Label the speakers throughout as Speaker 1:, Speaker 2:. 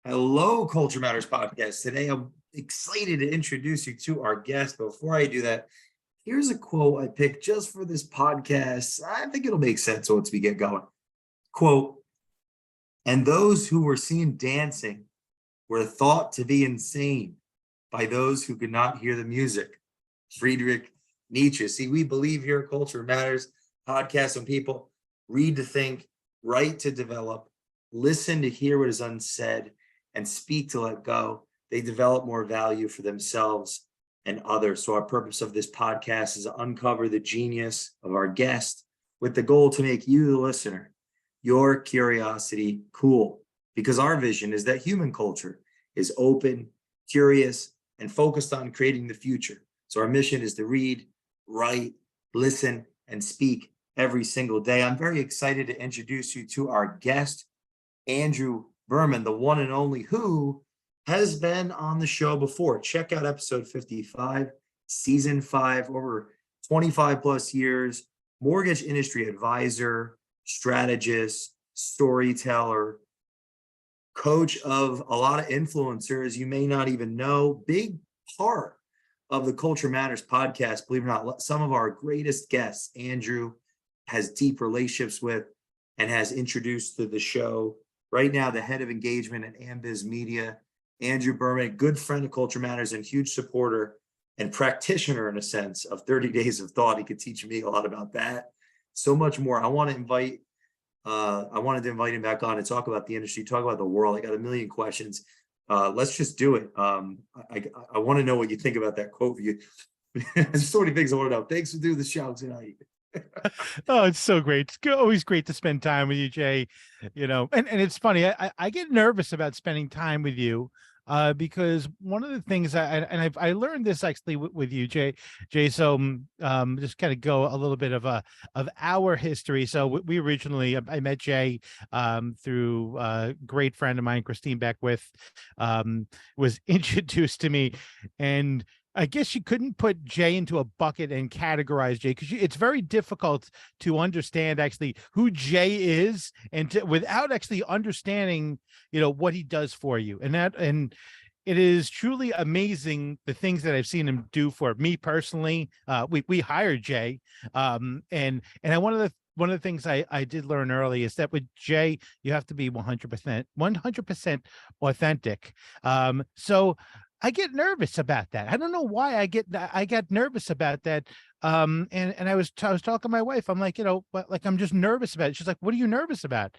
Speaker 1: Hello, Culture Matters podcast. Today, I'm excited to introduce you to our guest. Before I do that, here's a quote I picked just for this podcast. I think it'll make sense once we get going. Quote, and those who were seen dancing were thought to be insane by those who could not hear the music. Friedrich Nietzsche. See, we believe here at Culture Matters podcast when people read to think, write to develop, listen to hear what is unsaid, and speak to let go, they develop more value for themselves and others. So our purpose of this podcast is to uncover the genius of our guest with the goal to make you, the listener, your curiosity cool. Because our vision is that human culture is open, curious, and focused on creating the future. So our mission is to read, write, listen, and speak every single day. I'm very excited to introduce you to our guest, Andrew Berman, the one and only, who has been on the show before. Check out episode 55, season 5, over 25 plus years, mortgage industry advisor, strategist, storyteller, coach of a lot of influencers you may not even know. Big part of the Culture Matters podcast, believe it or not, some of our greatest guests, Andrew has deep relationships with and has introduced to the show. Right now, the head of engagement at Ambiz Media, Andrew Berman, good friend of Culture Matters and huge supporter and practitioner, in a sense, of 30 Days of Thought. He could teach me a lot about that. So much more. I wanted to invite him back on to talk about the industry, talk about the world. I got a million questions. Let's just do it. I want to know what you think about that quote. There's so many things I want to know. Thanks for doing the show tonight.
Speaker 2: Oh, it's so great. It's always great to spend time with you, Jay. And it's funny. I get nervous about spending time with you because one of the things I learned this actually with you, Jay. So just kind of go a little bit of our history. So we originally, I met Jay through a great friend of mine, Christine Beckwith, was introduced to me, and I guess you couldn't put Jay into a bucket and categorize Jay because it's very difficult to understand actually who Jay is without actually understanding, what he does for you. And it is truly amazing the things that I've seen him do for me personally. We hired Jay, and one of the things I did learn early is that with Jay, you have to be 100% authentic. So I get nervous about that. I don't know why I get nervous about that. And I was talking to my wife. I'm like, but like, I'm just nervous about it. She's like, what are you nervous about?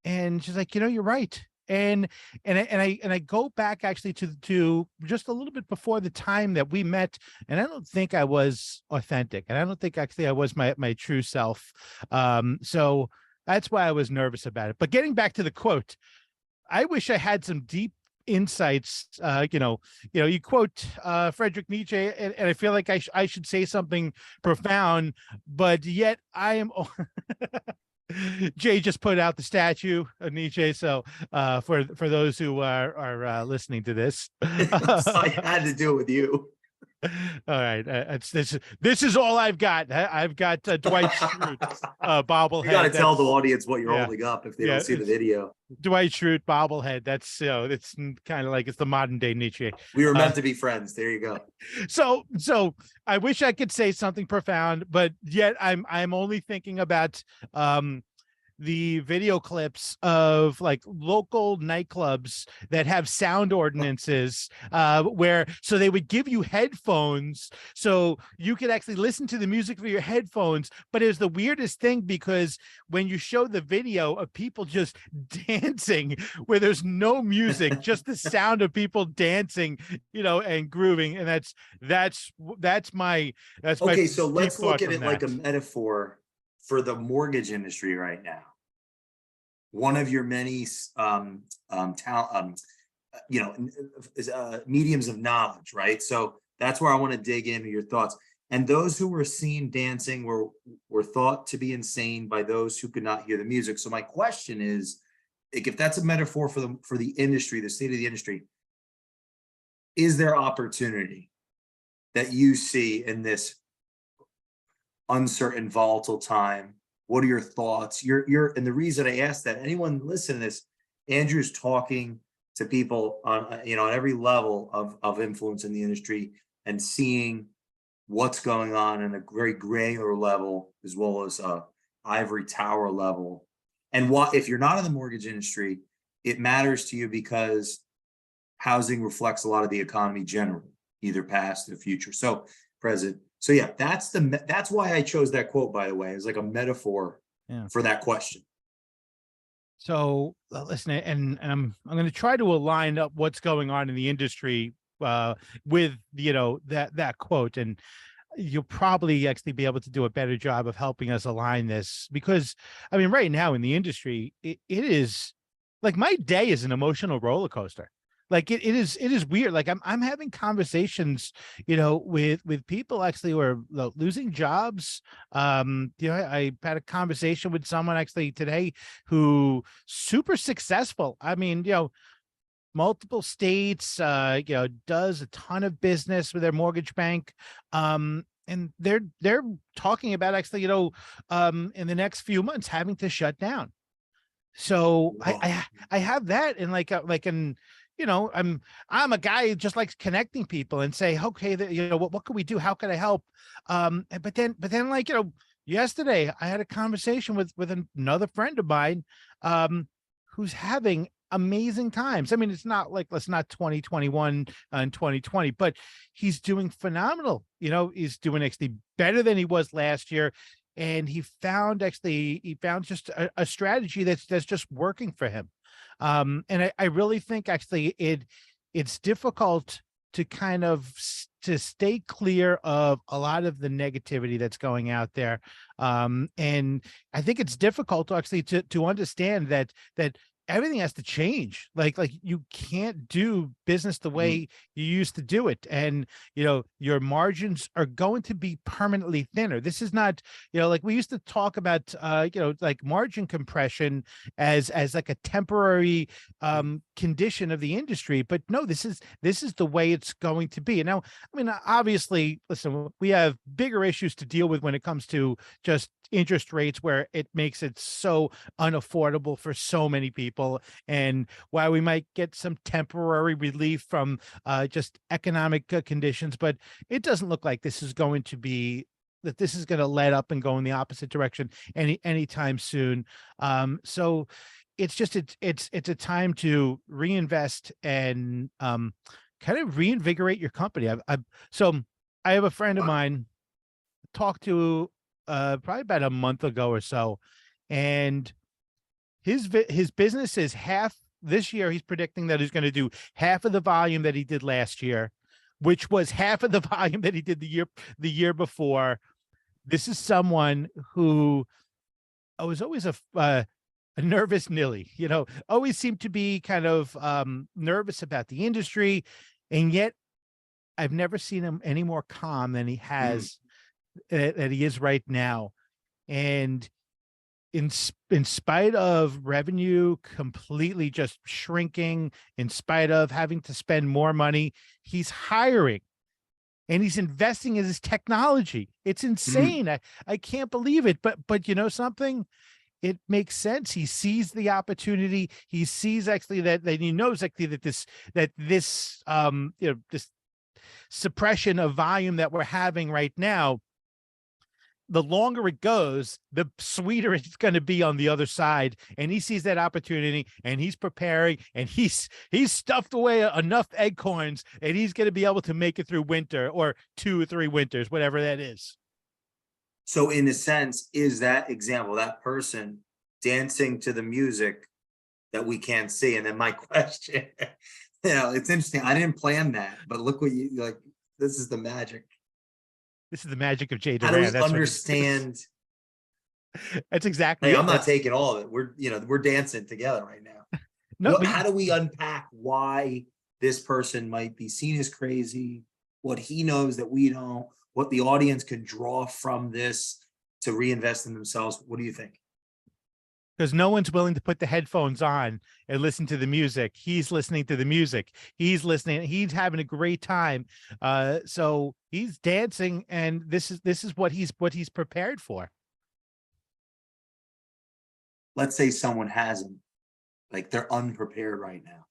Speaker 2: And she's like, you're right. And I go back actually to just a little bit before the time that we met, and I don't think I was authentic, and I don't think actually I was my true self. So that's why I was nervous about it. But getting back to the quote, I wish I had some deep insights. You quote Friedrich Nietzsche, and I feel like I should say something profound, but yet I am Jay just put out the statue of Nietzsche, so for those who are listening to this,
Speaker 1: I had to do it with you.
Speaker 2: All right, this is all I've got. I've got Dwight Schrute bobblehead.
Speaker 1: You got to tell the audience what you're holding up if they don't see the video.
Speaker 2: Dwight Schrute bobblehead. That's it's kind of like it's the modern day Nietzsche.
Speaker 1: We were meant to be friends. There you go.
Speaker 2: So I wish I could say something profound, but yet I'm only thinking about the video clips of like local nightclubs that have sound ordinances where so they would give you headphones so you could actually listen to the music through your headphones. But it was the weirdest thing because when you show the video of people just dancing where there's no music, just the sound of people dancing, and grooving. And that's my
Speaker 1: okay. So let's look at it like a metaphor for the mortgage industry right now. One of your many mediums of knowledge, right? So that's where I want to dig into your thoughts. And those who were seen dancing were thought to be insane by those who could not hear the music. So my question is, if that's a metaphor for the industry, the state of the industry, is there opportunity that you see in this uncertain, volatile time? What are your thoughts? And the reason I asked that, anyone listening to this, Andrew's talking to people on, on every level of influence in the industry, and seeing what's going on in a very granular level as well as a ivory tower level. And what if you're not in the mortgage industry, it matters to you because housing reflects a lot of the economy generally, either past or future. So present. So yeah, that's why I chose that quote, by the way. It's like a metaphor for that question.
Speaker 2: So listen, and I'm going to try to align up what's going on in the industry with that quote, and you'll probably actually be able to do a better job of helping us align this, because I mean, right now in the industry, it is like my day is an emotional roller coaster. Like it is weird. Like I'm having conversations, with people actually who are losing jobs. I had a conversation with someone actually today who super successful. I mean, multiple states, does a ton of business with their mortgage bank. And they're talking about actually, in the next few months having to shut down. So I have that, and I'm a guy who just likes connecting people and say, okay, what can we do? How can I help? But then yesterday I had a conversation with another friend of mine, who's having amazing times. I mean, it's not 2021 and 2020, but he's doing phenomenal. He's doing actually better than he was last year. And he found just a strategy that's just working for him. And I really think actually it's difficult to kind of to stay clear of a lot of the negativity that's going out there. And I think it's difficult actually to understand that everything has to change. Like you can't do business the way you used to do it. And, your margins are going to be permanently thinner. This is not, like we used to talk about, like margin compression as like a temporary condition of the industry. But no, this is the way it's going to be. And now, I mean, obviously, listen, we have bigger issues to deal with when it comes to just interest rates, where it makes it so unaffordable for so many people, and while we might get some temporary relief from just economic conditions, but it doesn't look like this is going to let up and go in the opposite direction anytime soon. So it's just it's a time to reinvest and kind of reinvigorate your company. So I have a friend of mine, talked to probably about a month ago or so, and his business is half this year. He's predicting that he's going to do half of the volume that he did last year, which was half of the volume that he did the year before. This is someone who was always a nervous Nilly, always seemed to be kind of nervous about the industry, and yet I've never seen him any more calm than he has that he is right now. And in spite of revenue completely just shrinking, in spite of having to spend more money, he's hiring and he's investing in his technology. It's insane. I can't believe it. But something, it makes sense. He sees the opportunity. He sees actually that he knows actually that this this suppression of volume that we're having right now, the longer it goes, the sweeter it's going to be on the other side. And he sees that opportunity, and he's preparing, and he's stuffed away enough acorns, and he's going to be able to make it through winter, or 2 or 3 winters, whatever that is.
Speaker 1: So in a sense, is that example, that person dancing to the music that we can't see? And then my question, it's interesting. I didn't plan that, but look what you like. This is the magic.
Speaker 2: This is the magic of Jay
Speaker 1: How do
Speaker 2: Doran.
Speaker 1: we understand?
Speaker 2: That's exactly
Speaker 1: Hey,
Speaker 2: it.
Speaker 1: I'm not taking all of it. We're dancing together right now.
Speaker 2: No,
Speaker 1: How do we unpack why this person might be seen as crazy, what he knows that we don't, what the audience could draw from this to reinvest in themselves? What do you think?
Speaker 2: Because no one's willing to put the headphones on and listen to the music. He's listening to the music. He's listening. He's having a great time. So he's dancing, and this is what he's prepared for.
Speaker 1: Let's say someone hasn't, like they're unprepared right now.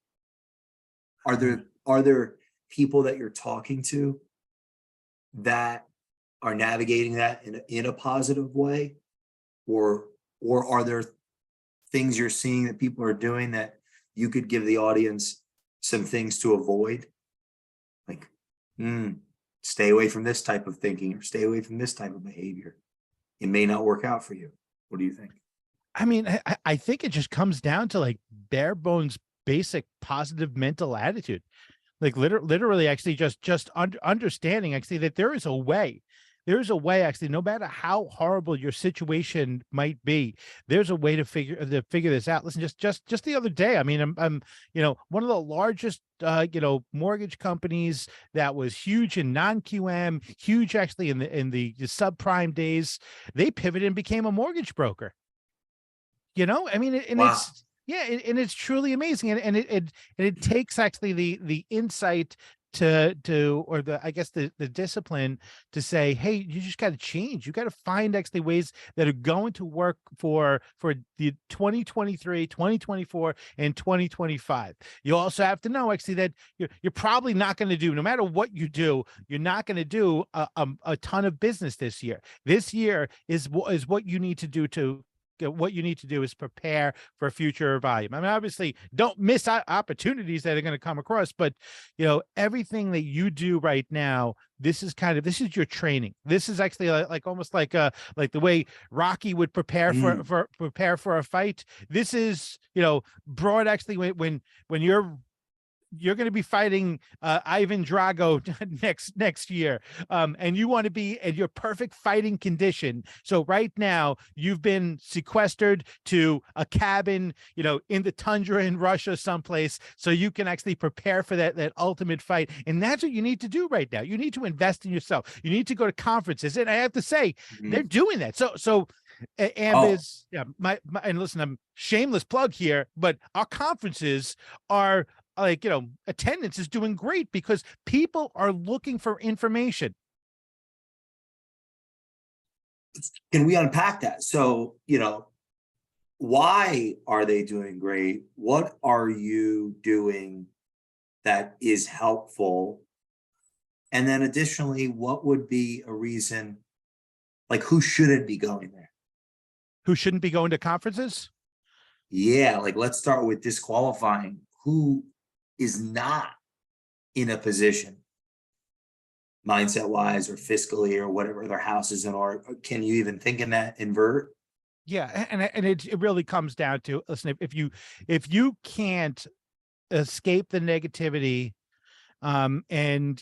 Speaker 1: Are there people that you're talking to that are navigating that in a positive way, or are there things you're seeing that people are doing that you could give the audience some things to avoid, like stay away from this type of thinking or stay away from this type of behavior? It may not work out for you. What do you think?
Speaker 2: I mean, I think it just comes down to like bare bones, basic positive mental attitude. Like literally actually just understanding actually that there is a way. There's a way actually, no matter how horrible your situation might be, there's a way to figure this out. Listen, just the other day, I mean, I'm one of the largest mortgage companies that was huge in non-QM, huge actually in the subprime days. They pivoted and became a mortgage broker. I mean, and
Speaker 1: Wow.
Speaker 2: it's yeah, and it's truly amazing, and it takes actually the insight or the I guess the discipline to say, hey, you just got to change. You got to find actually ways that are going to work for the 2023, 2024, and 2025. You also have to know actually that you're probably not going to do, no matter what you do, you're not going to do a ton of business this year. This year is what you need to do what you need to do is prepare for future volume. I mean, obviously don't miss opportunities that are going to come across, but everything that you do right now, this is your training. This is actually like almost like the way Rocky would prepare for a fight. This is, broad actually when you're going to be fighting Ivan Drago next year, and you want to be at your perfect fighting condition. So right now you've been sequestered to a cabin, in the tundra in Russia someplace, so you can actually prepare for that ultimate fight. And that's what you need to do right now. You need to invest in yourself. You need to go to conferences, and I have to say they're doing that. So is and listen, I'm shameless plug here, but our conferences are like, attendance is doing great because people are looking for information.
Speaker 1: Can we unpack that? So, why are they doing great? What are you doing that is helpful? And then additionally, what would be a reason, like who shouldn't be going there?
Speaker 2: Who shouldn't be going to conferences?
Speaker 1: Yeah, like let's start with disqualifying who is not in a position mindset wise or fiscally or whatever their house is in, or can you even think in that invert?
Speaker 2: Yeah, and it really comes down to, listen, if you can't escape the negativity, and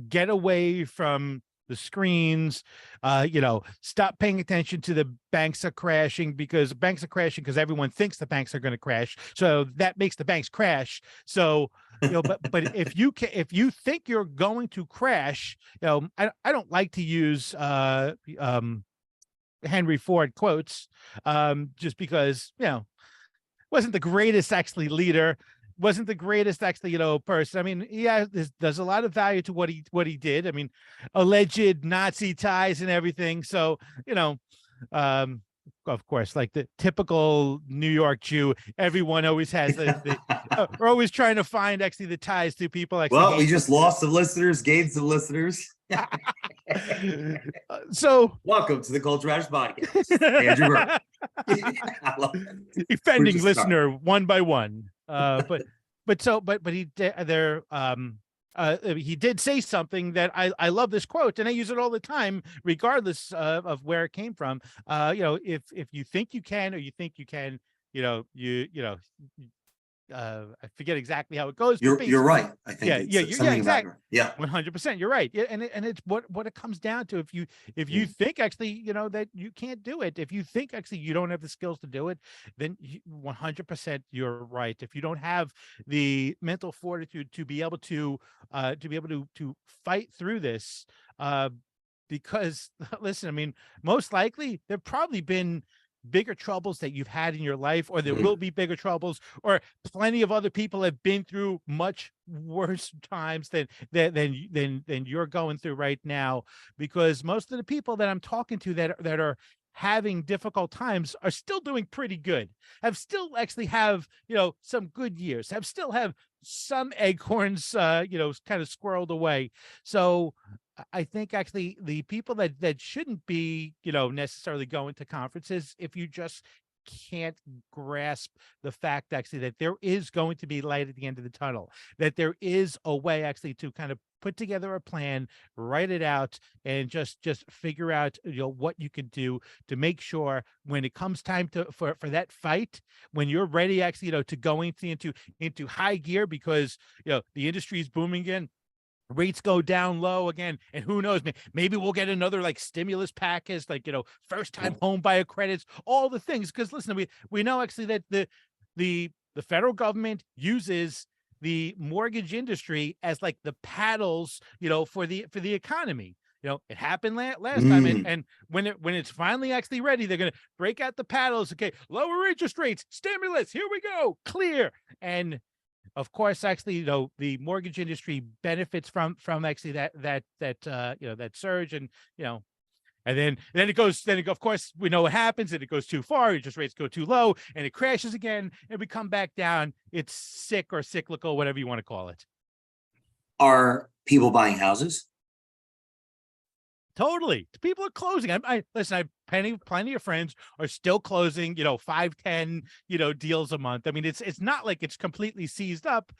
Speaker 2: get away from the screens, stop paying attention to the banks are crashing because everyone thinks the banks are going to crash, so that makes the banks crash. So but if you think you're going to crash, I don't like to use Henry Ford quotes, just because wasn't the greatest actually leader, wasn't the greatest actually person. I mean, yeah, there's a lot of value to what he did. I mean, alleged Nazi ties and everything. So of course, like the typical New York Jew, everyone always has we're always trying to find actually the ties to people. Actually,
Speaker 1: Well, we just lost some listeners, gained some listeners.
Speaker 2: So
Speaker 1: welcome to the Culture Matters podcast, Andrew Berman.
Speaker 2: Defending listener one by one. But he did say something that I love this quote, and I use it all the time, regardless of where it came from. If you think you can, or you think you can, I forget exactly how it goes.
Speaker 1: You're right. I think
Speaker 2: exactly.
Speaker 1: Yeah,
Speaker 2: 100%. You're right. Yeah, and it's what it comes down to. If you think actually that you can't do it, if you think actually you don't have the skills to do it, then 100% you're right. If you don't have the mental fortitude to be able to fight through this, because listen, I mean, most likely there've probably been bigger troubles that you've had in your life, or there will be bigger troubles, or plenty of other people have been through much worse times than you're going through right now. Because most of the people that I'm talking to that are having difficult times are still doing pretty good, have still actually have, some good years, have some acorns, kind of squirreled away. So I think actually the people that shouldn't be, necessarily going to conferences, if you just can't grasp the fact actually that there is going to be light at the end of the tunnel, that there is a way actually to kind of put together a plan, write it out, and just figure out what you can do to make sure when it comes time for that fight, when you're ready actually to go into high gear, because the industry is booming again, rates go down low again, and who knows, maybe we'll get another like stimulus package, like first time home buyer credits, all the things. Because listen, we know actually that the federal government uses the mortgage industry as like the paddles, for the economy. It happened last time, and when it's finally actually ready, they're going to break out the paddles. Okay, lower interest rates, stimulus, here we go, clear. And of course, actually, the mortgage industry benefits from actually that surge, and then it goes. Then of course we know what happens, and it goes too far. Interest rates go too low, and it crashes again, and we come back down. It's sick or cyclical, whatever you want to call it.
Speaker 1: Are people buying houses?
Speaker 2: Totally. People are closing. I listen, I have plenty of friends are still closing, 5, 10, deals a month. I mean, it's not like it's completely seized up.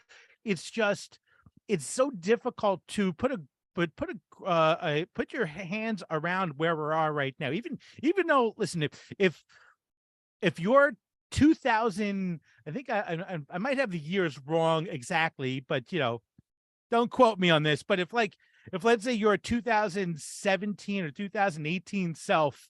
Speaker 2: It's just, it's so difficult to put your hands around where we are right now. Even though, listen, if you're 2000, I think I might have the years wrong exactly, but don't quote me on this. But if let's say your 2017 or 2018 self,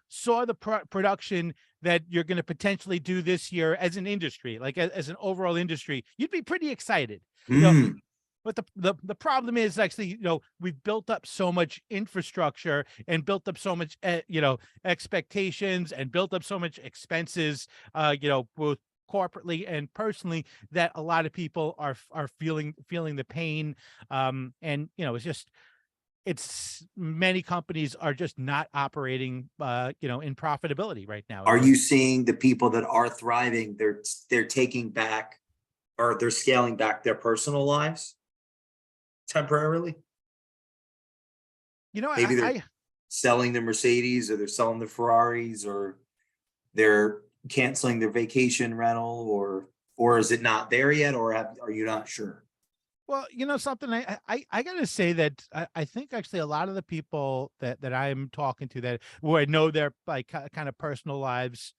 Speaker 2: saw the production that you're going to potentially do this year as an industry, like as an overall industry, you'd be pretty excited. But the problem is actually, we've built up so much infrastructure and built up so much, expectations, and built up so much expenses, both corporately and personally, that a lot of people are feeling the pain. And it's many companies are just not operating, in profitability right now.
Speaker 1: Are you seeing the people that are thriving, they're taking back, or they're scaling back their personal lives temporarily? Maybe they're selling the Mercedes, or they're selling the Ferraris, or they're canceling their vacation rental, or is it not there yet, or are you not sure?
Speaker 2: Well, something, I gotta say that I think actually a lot of the people that I'm talking to, that where I know their like kind of personal lives,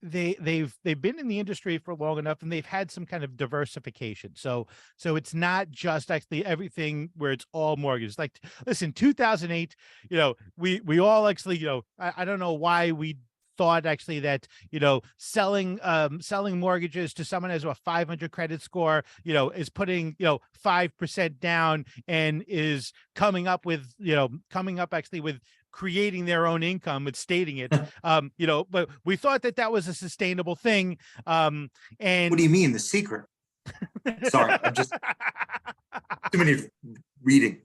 Speaker 2: they've been in the industry for long enough, and they've had some kind of diversification. So it's not just actually everything where it's all mortgages. Like, listen, 2008, we all actually, I don't know why we thought actually that selling mortgages to someone who has a 500 credit score, is putting 5% down, and is coming up actually with creating their own income, with stating it, but we thought that was a sustainable thing. And
Speaker 1: what do you mean, the secret? Sorry, I'm just too many reading.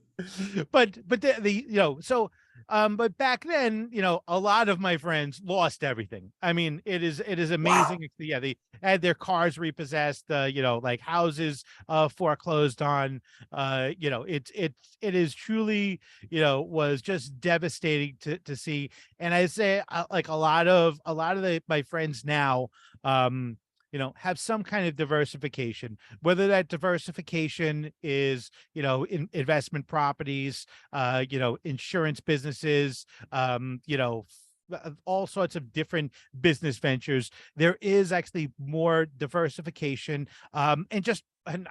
Speaker 2: But but back then, a lot of my friends lost everything. I mean, it is amazing. Wow. Yeah, they had their cars repossessed, like houses foreclosed on. It is truly, was just devastating to see. And I say, like a lot of my friends now, have some kind of diversification, whether that diversification is, in investment properties, insurance businesses, all sorts of different business ventures. There is actually more diversification, and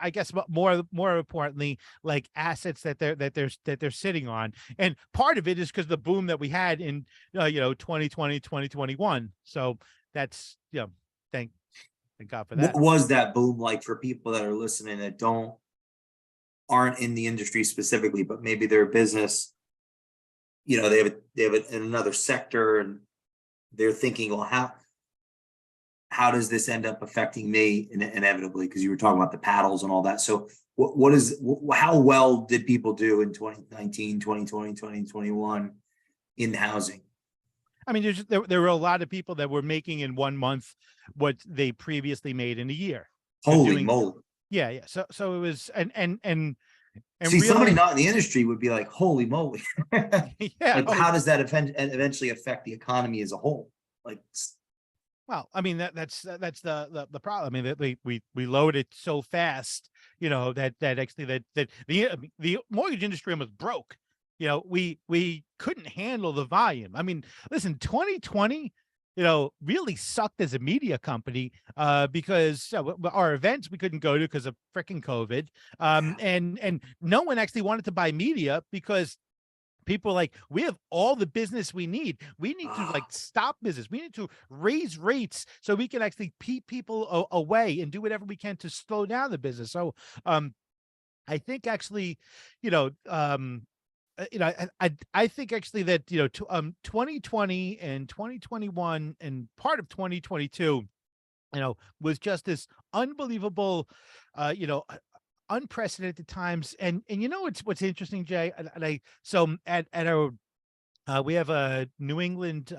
Speaker 2: I guess more importantly, like assets that they're sitting on. And part of it is because the boom that we had in 2020, 2021. So that's, thank God for that.
Speaker 1: What was that boom like for people that are listening that aren't in the industry specifically, but maybe their business, they have it in another sector, and they're thinking, well, how does this end up affecting me inevitably? Because you were talking about the paddles and all that. So how well did people do in 2019, 2020, 2021 in housing.
Speaker 2: I mean, there were a lot of people that were making in 1 month what they previously made in a year. They're
Speaker 1: Holy
Speaker 2: doing,
Speaker 1: moly.
Speaker 2: yeah. So it was, and
Speaker 1: See, somebody
Speaker 2: really,
Speaker 1: not in the industry would be like, holy moly.
Speaker 2: yeah.
Speaker 1: Like,
Speaker 2: Oh,
Speaker 1: how does that eventually affect the economy as a whole? Like,
Speaker 2: well, I mean that's the problem. I mean that we load it so fast, that actually that the mortgage industry almost broke. We couldn't handle the volume. I mean, listen, 2020, really sucked as a media company, because our events we couldn't go to because of freaking COVID, and no one actually wanted to buy media because people are like, we have all the business we need. We need to like stop business. We need to raise rates so we can actually keep people away and do whatever we can to slow down the business. So I think actually, you know, I think actually that 2020 and 2021 and part of 2022, was just this unbelievable, uh, you know, unprecedented times. And what's interesting, Jay, and I so at our we have a New England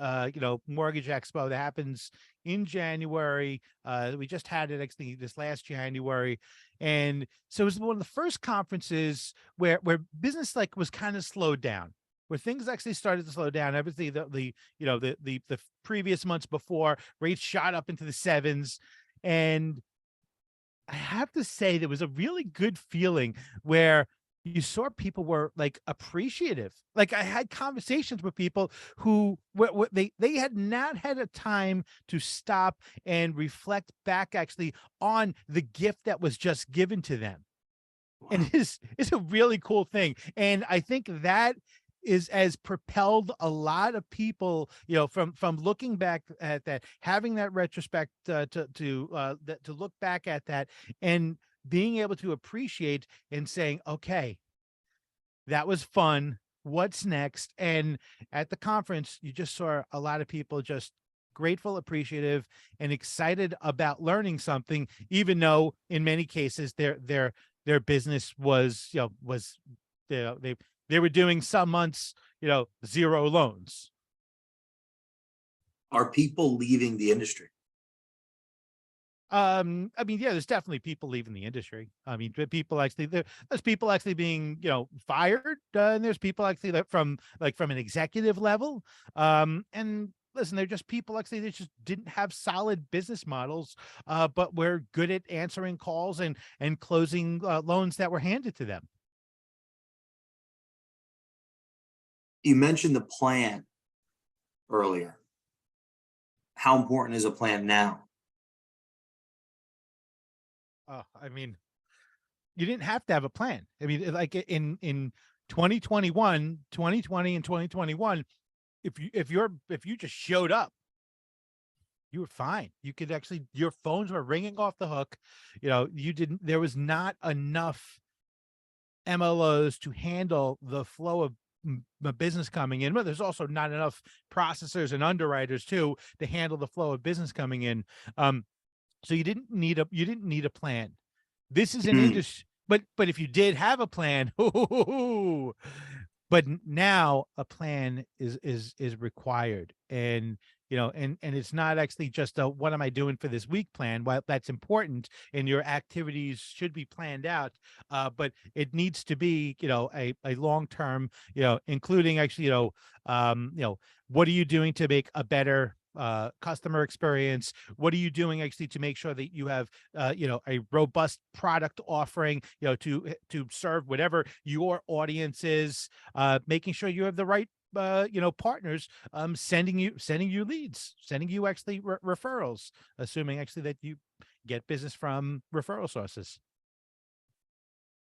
Speaker 2: mortgage expo that happens in January. We just had it actually this last January, and so it was one of the first conferences where business like was kind of slowed down, where things actually started to slow down. Obviously, the previous months before, rates shot up into the sevens, and I have to say there was a really good feeling where you saw people were like appreciative. Like I had conversations with people who they had not had a time to stop and reflect back actually on the gift that was just given to them. And it's a really cool thing. And I think that is has propelled a lot of people, from looking back at that, having that retrospect, to look back at that and being able to appreciate and saying, okay, that was fun. What's next? And at the conference, you just saw a lot of people just grateful, appreciative, and excited about learning something, even though in many cases their business was, they were doing some months, zero loans.
Speaker 1: are people leaving the industry?
Speaker 2: I mean, yeah, there's definitely people leaving the industry. I mean, there's people actually being, fired, and there's people actually that from an executive level. And listen, they're just people actually that just didn't have solid business models, but were good at answering calls and closing loans that were handed to them.
Speaker 1: You mentioned the plan earlier. How important is a plan now?
Speaker 2: I mean, you didn't have to have a plan. I mean, like in 2021, 2020 and 2021, if you just showed up, you were fine. You could actually, your phones were ringing off the hook. There was not enough MLOs to handle the flow of business coming in, but there's also not enough processors and underwriters too to handle the flow of business coming in. So you didn't need a plan. This is an industry, but if you did have a plan, but now a plan is required. And and it's not actually just a what am I doing for this week plan. While that's important and your activities should be planned out, but it needs to be a long-term, including actually what are you doing to make a better customer experience? What are you doing actually to make sure that you have a robust product offering, to serve whatever your audience is, making sure you have the right partners, sending you leads, sending you actually referrals, assuming actually that you get business from referral sources.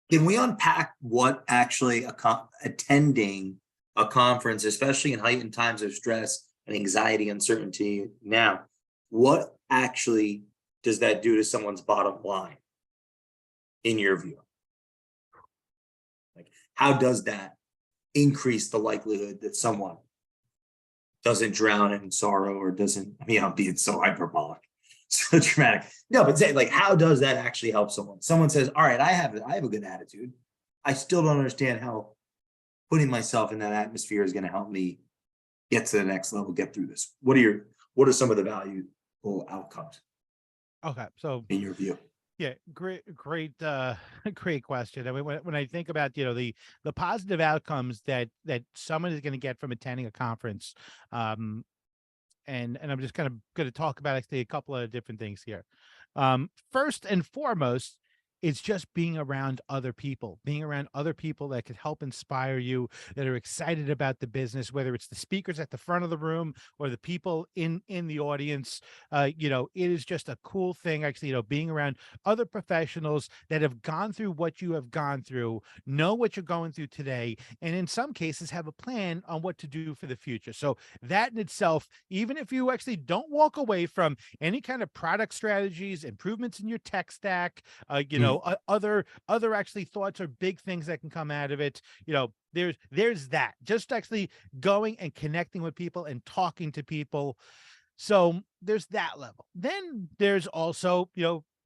Speaker 1: Can we unpack what actually attending a conference, especially in heightened times of stress and anxiety, uncertainty now, what actually does that do to someone's bottom line, in your view? Like, how does that increase the likelihood that someone doesn't drown in sorrow or doesn't, I mean, I'm being so hyperbolic, so dramatic. No, but say, like, how does that actually help someone? Someone says, all right, I have a good attitude. I still don't understand how putting myself in that atmosphere is going to help me get to the next level, get through this? What are some of the valuable outcomes
Speaker 2: Okay, so
Speaker 1: in your view?
Speaker 2: yeah, great question. I mean, when I think about, the positive outcomes that someone is going to get from attending a conference, um, and I'm just kind of going to talk about actually a couple of different things here. First and foremost, it's just being around other people that could help inspire you, that are excited about the business, whether it's the speakers at the front of the room or the people in the audience. It is just a cool thing, actually, being around other professionals that have gone through what you have gone through, know what you're going through today, and in some cases have a plan on what to do for the future. So that in itself, even if you actually don't walk away from any kind of product strategies, improvements in your tech stack,
Speaker 1: Mm.
Speaker 2: other actually thoughts or big things that can come out of it. There's that, just actually going and connecting with people and talking to people. So there's that level. Then there's also,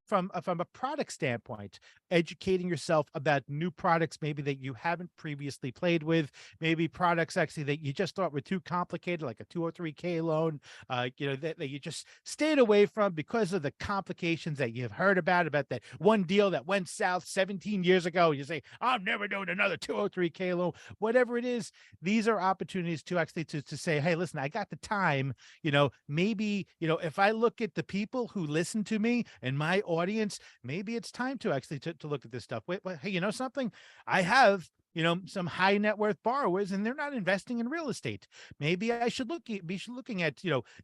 Speaker 2: from a product standpoint, educating yourself about new products, maybe that you haven't previously played with, maybe products actually that you just thought were too complicated, like a 203K loan, that you just stayed away from because of the complications that you've heard about that one deal that went south 17 years ago. You say, I'm never doing another 203K loan, whatever it is. These are opportunities to actually to say, hey, listen, I got the time. Maybe, if I look at the people who listen to me and my audience, maybe it's time to actually to look at this stuff. Wait, hey, something? I have, some high net worth borrowers and they're not investing in real estate. Maybe I should be looking at,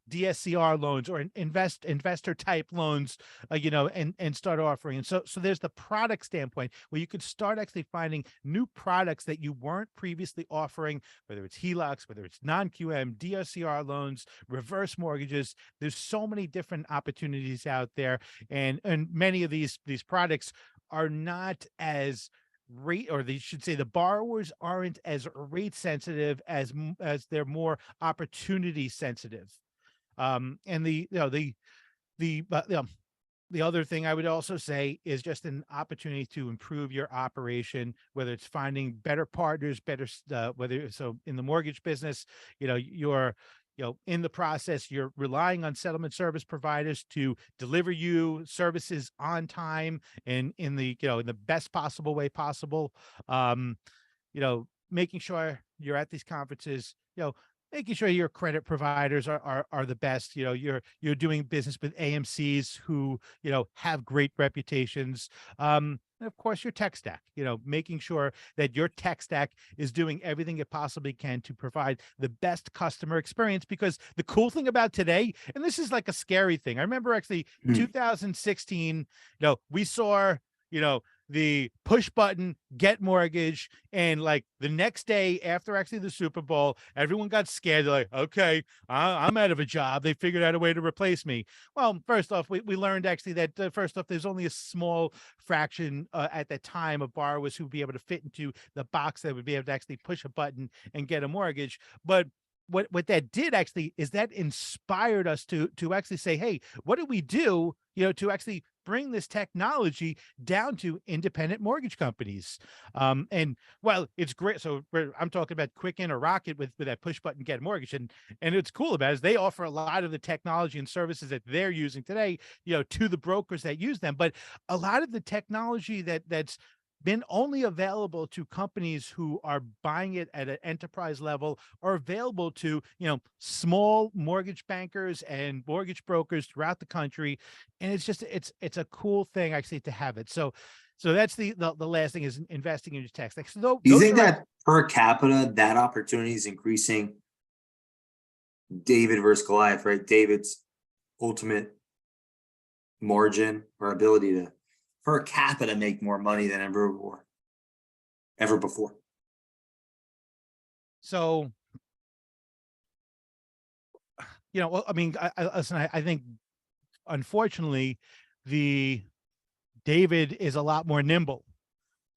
Speaker 2: DSCR loans or investor type loans, and start offering. And so there's the product standpoint where you could start actually finding new products that you weren't previously offering, whether it's HELOCs, whether it's non-QM, DSCR loans, reverse mortgages. There's so many different opportunities out there, and many of these products are not as rate, or they should say the borrowers aren't as rate sensitive as they're more opportunity sensitive. And the other thing I would also say is just an opportunity to improve your operation, whether it's finding better partners, whether so in the mortgage business, you're in the process, you're relying on settlement service providers to deliver you services on time and in the best possible way possible. Um, Making sure you're at these conferences, making sure your credit providers are the best. You're doing business with AMCs who, have great reputations. And of course, your tech stack, making sure that your tech stack is doing everything it possibly can to provide the best customer experience. Because the cool thing about today, and this is like a scary thing, I remember actually
Speaker 1: Mm.
Speaker 2: 2016, we saw, the push button get mortgage, and like the next day after actually the Super Bowl, everyone got scared. They're like, okay, I'm out of a job. They figured out a way to replace me. Well, first off, we learned actually that first off, there's only a small fraction at that time of borrowers who would be able to fit into the box that would be able to actually push a button and get a mortgage. But what that did actually is that inspired us to actually say, hey, what do we do, to actually bring this technology down to independent mortgage companies? And well, it's great. So I'm talking about Quicken or Rocket with that push button get mortgage, and it's cool about it is they offer a lot of the technology and services that they're using today, to the brokers that use them. But a lot of the technology that's been only available to companies who are buying it at an enterprise level or available to, small mortgage bankers and mortgage brokers throughout the country. And it's a cool thing actually to have it. So that's the last thing is investing in your tech stack. So
Speaker 1: Do you
Speaker 2: those
Speaker 1: think
Speaker 2: are
Speaker 1: that per capita, that opportunity is increasing? David versus Goliath, right? David's ultimate margin or ability to per capita make more money than ever before.
Speaker 2: so well, I mean, listen, I think unfortunately the David is a lot more nimble.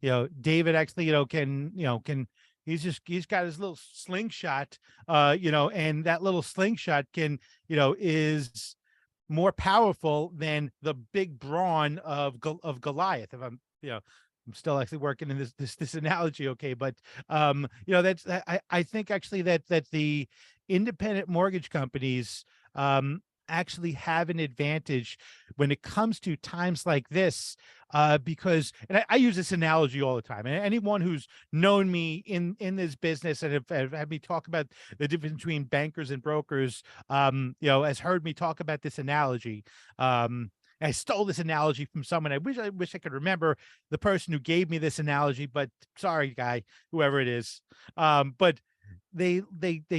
Speaker 2: David actually, can he's got his little slingshot, and that little slingshot can, is more powerful than the big brawn of Goliath. If I'm, I'm still actually working in this analogy, okay, but that's I think actually that the independent mortgage companies actually have an advantage when it comes to times like this, because, and I use this analogy all the time. And anyone who's known me in this business and have had me talk about the difference between bankers and brokers, has heard me talk about this analogy. I stole this analogy from someone. I wish I could remember the person who gave me this analogy, but sorry, guy, whoever it is. But they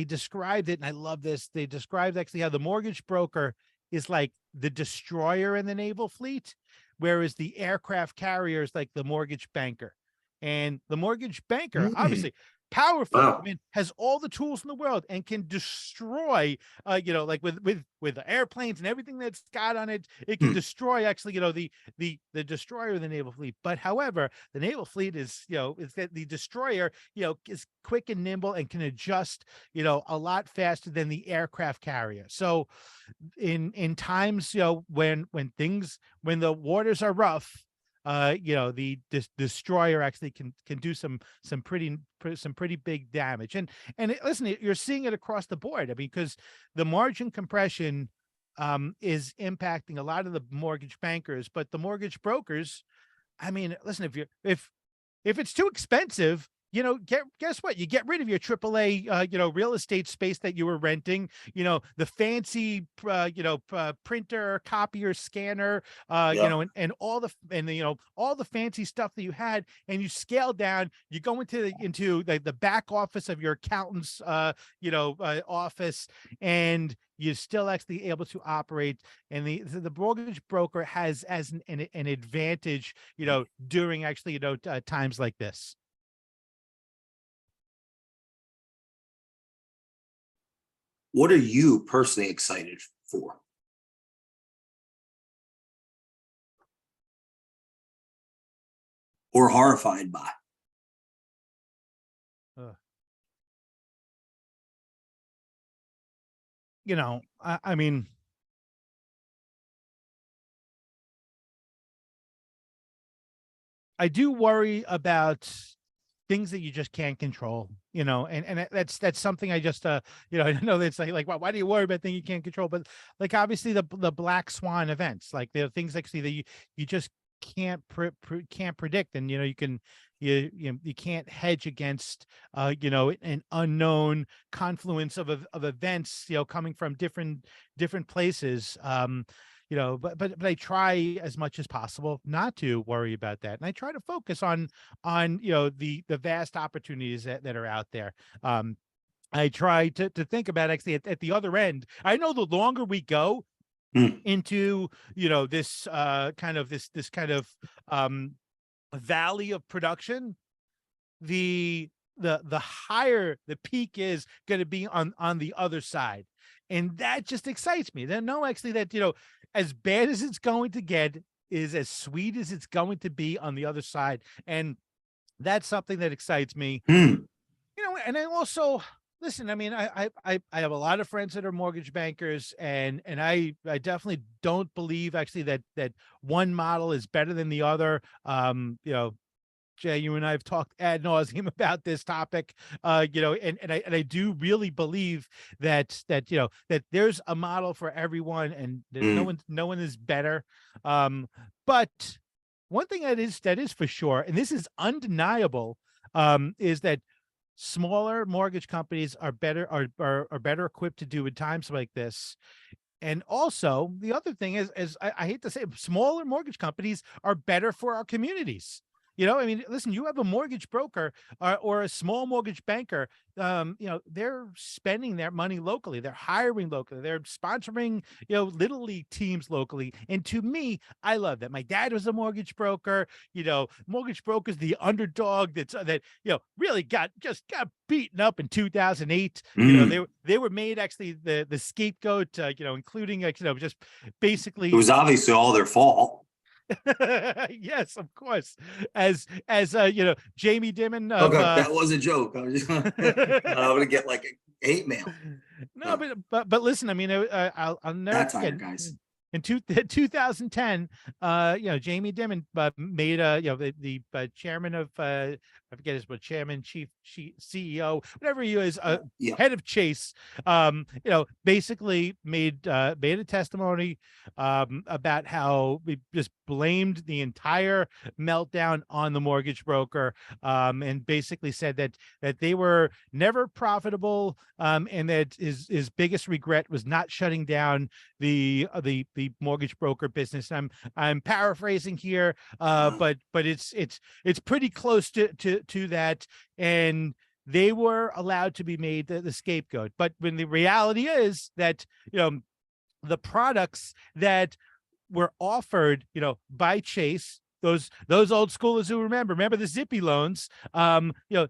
Speaker 2: described it, and I love this. They described actually how the mortgage broker is like the destroyer in the naval fleet, whereas the aircraft carrier is like the mortgage banker. And the mortgage banker,
Speaker 1: Mm,
Speaker 2: obviously powerful, I
Speaker 1: wow.
Speaker 2: mean, has all the tools in the world and can destroy, like with the airplanes and everything that's got on it, it can
Speaker 1: Hmm.
Speaker 2: destroy actually, the destroyer of the naval fleet. But however, the naval fleet is that the destroyer, is quick and nimble and can adjust, a lot faster than the aircraft carrier. So in times, when the waters are rough, the destroyer actually can do some pretty big damage. Listen, you're seeing it across the board. I mean, because the margin compression is impacting a lot of the mortgage bankers, but the mortgage brokers, I mean, listen, if it's too expensive, guess what? You get rid of your AAA, real estate space that you were renting, the fancy, printer, copier, scanner,
Speaker 1: Yeah.
Speaker 2: and all the fancy stuff that you had, and you scale down. You go into the back office of your accountant's, office, and you're still actually able to operate. And the mortgage broker has as an advantage, during actually, times like this.
Speaker 1: What are you personally excited for or horrified by?
Speaker 2: Uh, I mean, I do worry about things that you just can't control, and that's something I just, I know that's like, why do you worry about things you can't control? But like, obviously the black swan events, like there are things actually that you just can't predict. And you can't hedge against, an unknown confluence of events, coming from different places. But I try as much as possible not to worry about that, and I try to focus on the vast opportunities that are out there. I try to think about actually at the other end. I know the longer we go
Speaker 1: Hmm.
Speaker 2: into, this this kind of valley of production, the higher the peak is going to be on the other side. And that just excites me. Then know actually that, as bad as it's going to get is as sweet as it's going to be on the other side. And that's something that excites me.
Speaker 1: Hmm.
Speaker 2: And I also, listen, I mean, I have a lot of friends that are mortgage bankers, and I definitely don't believe actually that one model is better than the other. Jay, you and I have talked ad nauseum about this topic, and I do really believe that there's a model for everyone, and that no
Speaker 1: Hmm.
Speaker 2: one is better. But one thing that is for sure, and this is undeniable, is that smaller mortgage companies are better equipped to do in times like this. And also, the other thing is I hate to say it, smaller mortgage companies are better for our communities. I mean, listen, you have a mortgage broker, or a small mortgage banker, they're spending their money locally, they're hiring locally, they're sponsoring, little league teams locally. And to me, I love that. My dad was a mortgage broker. Mortgage brokers, the underdog that really got beaten up in 2008.
Speaker 1: Hmm.
Speaker 2: They were made actually the scapegoat, including, just
Speaker 1: It
Speaker 2: basically.
Speaker 1: was obviously all their fault.
Speaker 2: Yes, of course. As Jamie Dimon of
Speaker 1: Okay, that was a joke. I was just I'm gonna get like a hate mail.
Speaker 2: no,
Speaker 1: No,
Speaker 2: but listen, I mean, I'll never forget.
Speaker 1: satire, guys.
Speaker 2: in 2010, Jamie Dimon made the chairman of I forget his what chairman, chief CEO, whatever he is,
Speaker 1: Yeah.
Speaker 2: head of Chase, basically made a testimony about how we just blamed the entire meltdown on the mortgage broker, and basically said that they were never profitable, and that his biggest regret was not shutting down the mortgage broker business. I'm paraphrasing here, but it's pretty close to that, and they were allowed to be made the scapegoat. But when the reality is that the products that were offered, by Chase, those old schoolers who remember the Zippy loans.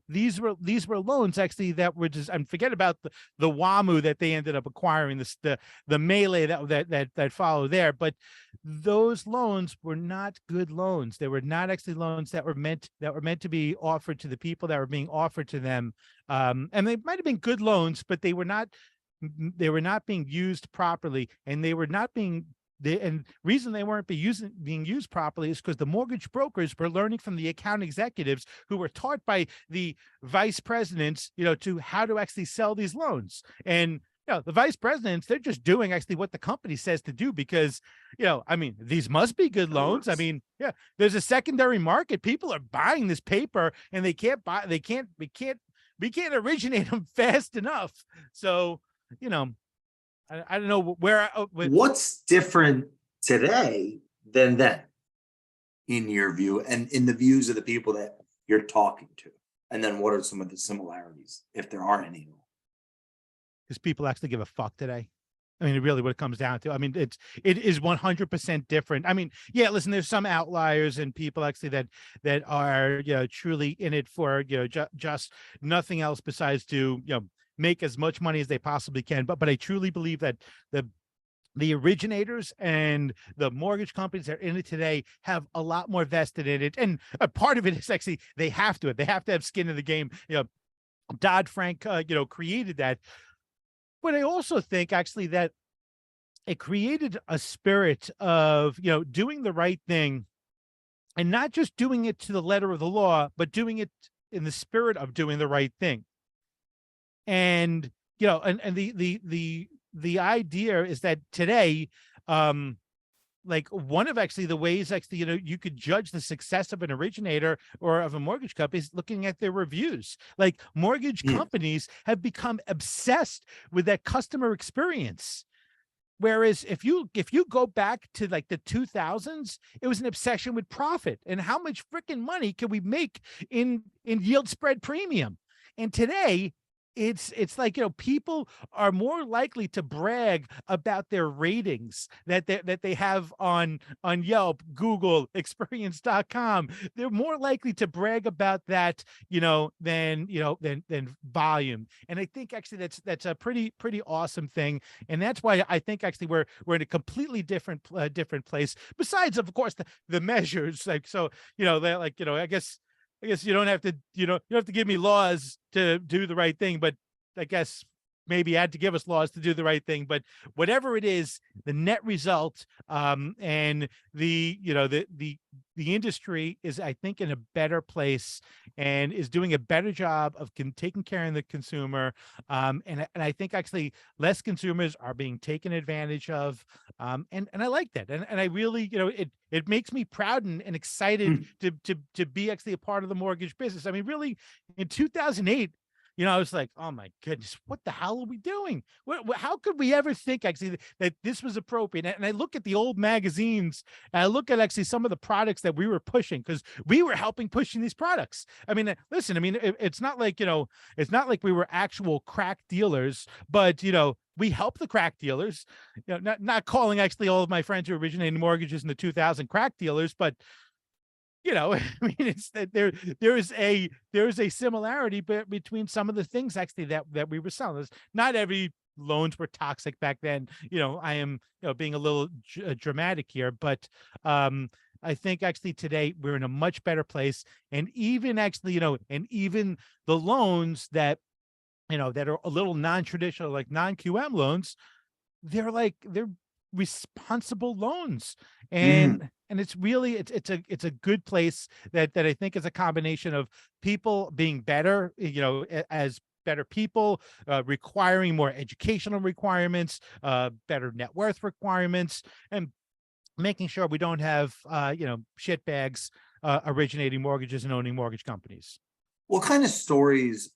Speaker 2: These were loans actually that were just, and forget about the WAMU that they ended up acquiring, the melee that followed there. But those loans were not good loans. They were not actually loans that were meant to be offered to the people that were being offered to them. And they might have been good loans, but they were not being used properly, and they were not being and reason they weren't being used properly is because the mortgage brokers were learning from the account executives who were taught by the vice presidents, to how to actually sell these loans. And the vice presidents, they're just doing actually what the company says to do because, these must be good loans. I mean, yeah, there's a secondary market. People are buying this paper and we can't originate them fast enough. So, I don't know
Speaker 1: what's different today than then, in your view, and in the views of the people that you're talking to? And then what are some of the similarities, if there are any?
Speaker 2: because people actually give a fuck today. I mean, really what it comes down to. I mean, it is 100% different. I mean, yeah, listen, there's some outliers and people actually that are, truly in it for, just nothing else besides to, make as much money as they possibly can. But I truly believe that the originators and the mortgage companies that are in it today have a lot more vested in it. And a part of it is actually they have to have skin in the game. Dodd-Frank, created that. But I also think actually that it created a spirit of, doing the right thing, and not just doing it to the letter of the law, but doing it in the spirit of doing the right thing. And, and the idea is that today, like one of actually the ways actually, you could judge the success of an originator or of a mortgage company is looking at their reviews. Like mortgage companies have become obsessed with that customer experience. Whereas if you go back to like the 2000s, it was an obsession with profit and how much freaking money can we make in yield spread premium. And today, it's like, people are more likely to brag about their ratings that they have on Yelp, Google, experience.com. They're more likely to brag about that, than volume. And I think actually that's a pretty awesome thing. And that's why I think actually we're in a completely different place, besides of course the measures. Like, so, they're like, I guess you don't have to, you don't have to give me laws to do the right thing, but I guess maybe you had to give us laws to do the right thing. But whatever it is, the net result, and the industry is, I think, in a better place and is doing a better job of taking care of the consumer. And I think actually less consumers are being taken advantage of. And I like that. And I really, it makes me proud and excited to be actually a part of the mortgage business. I mean, really, in 2008, I was like, oh my goodness, what the hell are we doing? How could we ever think actually that this was appropriate? And I look at the old magazines and I look at actually some of the products that we were pushing, because we were helping pushing these products. I mean, listen, I mean, it's not like, it's not like we were actual crack dealers, but, we help the crack dealers, not calling actually all of my friends who originated mortgages in the 2000 crack dealers, but I mean, it's that there is a similarity between some of the things actually that we were selling. Not every loans were toxic back then. I am being a little dramatic here, but I think actually today we're in a much better place. And even actually, and even the loans that that are a little non-traditional, like non-QM loans, they're responsible loans.
Speaker 1: Mm.
Speaker 2: And it's really it's a good place that I think is a combination of people being better, as better people, requiring more educational requirements, better net worth requirements, and making sure we don't have shit bags originating mortgages and owning mortgage companies.
Speaker 1: What kind of stories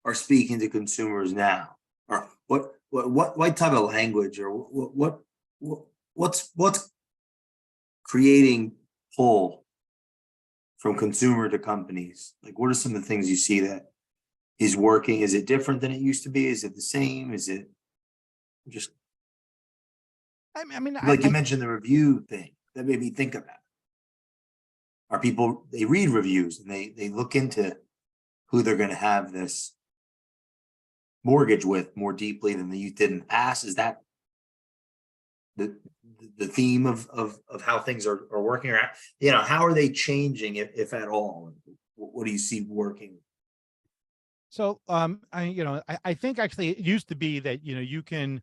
Speaker 1: are speaking to consumers now? Or what type of language, or what what's creating pull from consumer to companies? Like, what are some of the things you see that is working? Is it different than it used to be? Is it the same? Is it just
Speaker 2: I mean,
Speaker 1: like you mentioned the review thing that made me think of that? Are people, they read reviews and they look into who they're going to have this mortgage with more deeply than the youth did in the past? Is that the the theme of how things are working around? How are they changing, if at all? What do you see working?
Speaker 2: so I think actually it used to be that you can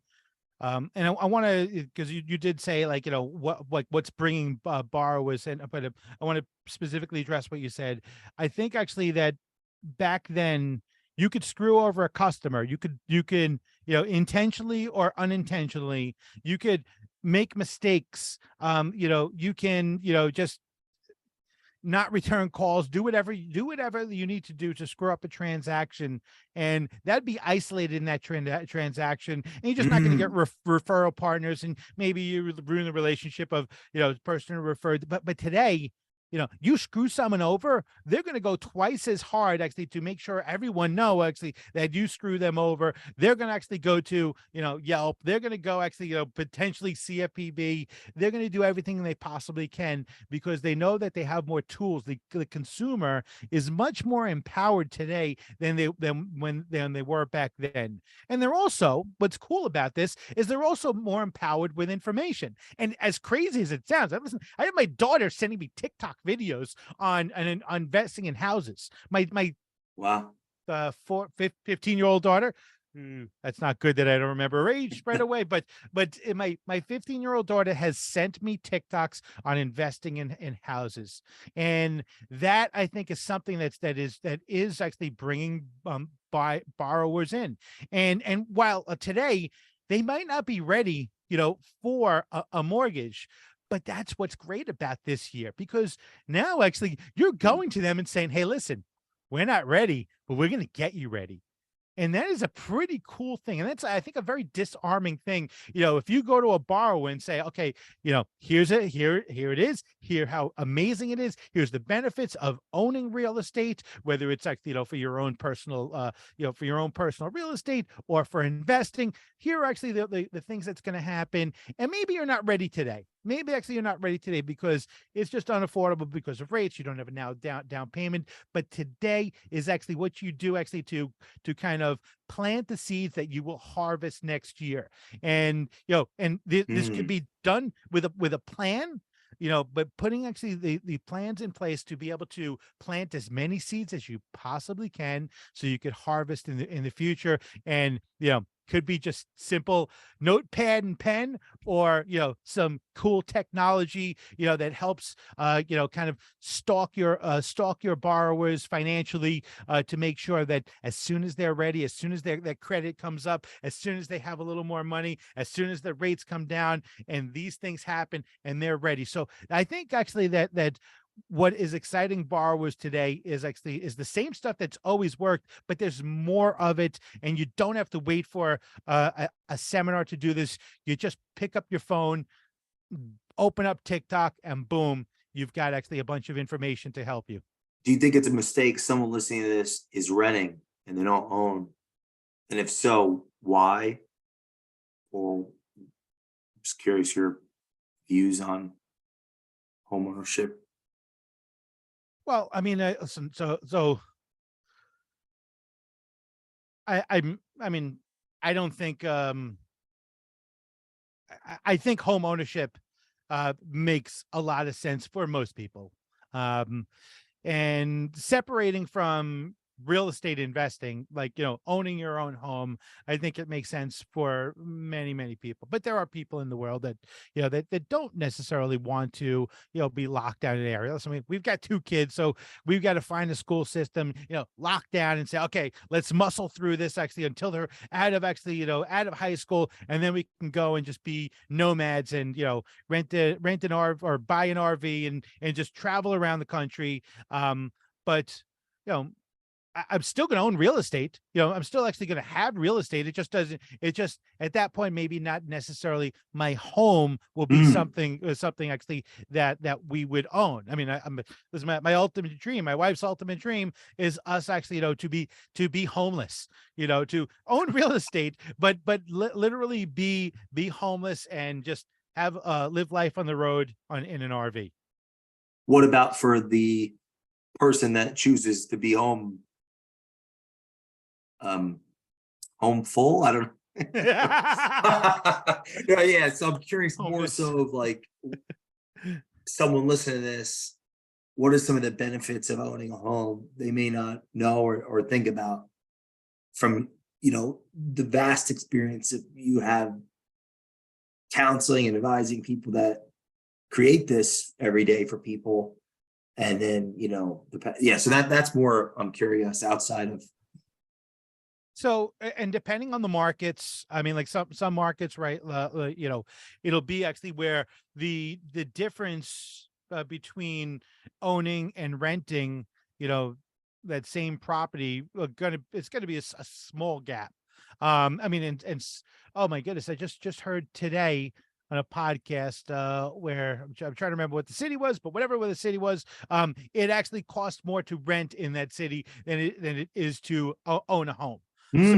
Speaker 2: and I want to, because you did say, like, what's bringing borrowers in, but I want to specifically address what you said. I think actually that back then you could screw over a customer. You can intentionally or unintentionally, you could make mistakes. You can just not return calls, do whatever you need to do to screw up a transaction, and that'd be isolated in that transaction, and you're just not going to get
Speaker 1: Mm.
Speaker 2: referral partners, and maybe you ruin the relationship of the person who referred. But today, you screw someone over, they're going to go twice as hard actually to make sure everyone know actually that you screw them over. They're going to actually go to Yelp. They're going to go actually potentially CFPB. They're going to do everything they possibly can because they know that they have more tools. The consumer is much more empowered today than they were back then. And they're also, what's cool about this is they're also more empowered with information. And as crazy as it sounds, I have my daughter sending me TikTok videos on investing in houses. My
Speaker 1: Wow.
Speaker 2: 15-year-old daughter. That's not good that I don't remember her age right away, but my 15-year-old daughter has sent me TikToks on investing in houses, and that I think is something that is actually bringing borrowers in, and while today they might not be ready, for a mortgage. But that's what's great about this year, because now actually you're going to them and saying, "Hey, listen, we're not ready, but we're going to get you ready." And that is a pretty cool thing. And that's, I think, a very disarming thing. If you go to a borrower and say, okay, here it is, here how amazing it is, here's the benefits of owning real estate, whether it's actually, for your own personal, for your own personal real estate or for investing, here are actually the things that's going to happen. And maybe you're not ready today. Maybe actually you're not ready today because it's just unaffordable because of rates. You don't have a now down payment. But today is actually what you do actually to kind of plant the seeds that you will harvest next year. And this could
Speaker 1: Mm.
Speaker 2: be done with a plan, but putting actually the plans in place to be able to plant as many seeds as you possibly can so you could harvest in the future. And could be just simple notepad and pen, or some cool technology that helps kind of stalk your borrowers financially, to make sure that as soon as they're ready, as soon as their credit comes up, as soon as they have a little more money, as soon as the rates come down, and these things happen and they're ready. So I think actually that what is exciting borrowers today is the same stuff that's always worked, but there's more of it, and you don't have to wait for a seminar to do this. You just pick up your phone, open up TikTok, and boom, you've got actually a bunch of information to help you.
Speaker 1: Do you think it's a mistake someone listening to this is renting and they don't own? And if so, why? Or I'm just curious your views on homeownership.
Speaker 2: Well, I mean, listen, so I mean, I don't think I think home ownership makes a lot of sense for most people. And separating from real estate investing, like, owning your own home, I think it makes sense for many, many people. But there are people in the world that, that don't necessarily want to, be locked down in an area. I mean, we've got 2 kids, so we've got to find a school system, locked down and say, okay, let's muscle through this actually until they're out of actually, out of high school. And then we can go and just be nomads and, rent an RV or buy an RV and just travel around the country. But, you know, I'm still going to own real estate. I'm still actually going to have real estate. It just at that point, maybe not necessarily my home will be
Speaker 1: Mm.
Speaker 2: something actually that we would own. I mean, this is my ultimate dream. My wife's ultimate dream is us actually, to be homeless, to own real estate, but literally be homeless and just have live life on the road in an RV.
Speaker 1: What about for the person that chooses to be home full? I don't yeah, yeah. So I'm curious more
Speaker 2: Homeless.
Speaker 1: so of like someone listening to this, what are some of the benefits of owning a home they may not know or think about from the vast experience that you have counseling and advising people that create this every day for people. And then, so that's more I'm curious outside of.
Speaker 2: So, and depending on the markets, I mean, like some markets, right? It'll be actually where the difference between owning and renting, that same property, it's gonna be a small gap. I mean, oh my goodness, I just heard today on a podcast where I'm trying to remember what the city was, but whatever the city was, it actually cost more to rent in that city than it is to own a home.
Speaker 1: Mm.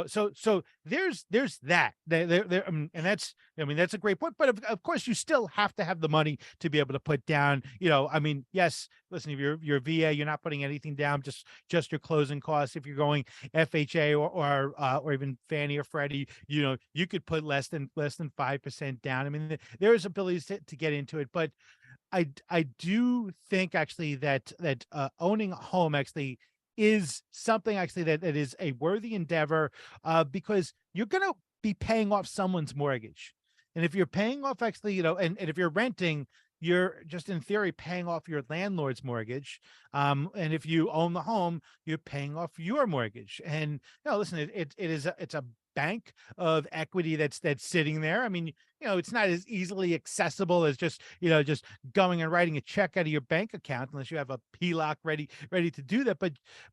Speaker 2: So, so there's that and that's, I mean, that's a great point, but of course you still have to have the money to be able to put down, I mean, yes, listen, if you're VA, you're not putting anything down, just your closing costs. If you're going FHA or even Fannie or Freddie, you could put less than 5% down. I mean, there's abilities to get into it, but I do think actually that owning a home actually is something actually that is a worthy endeavor, because you're going to be paying off someone's mortgage. And if you're paying off actually, and if you're renting, you're just in theory paying off your landlord's mortgage. And if you own the home, you're paying off your mortgage. And listen, it's a bank of equity that's sitting there. I mean, it's not as easily accessible as just going and writing a check out of your bank account unless you have a PLOC ready to do that.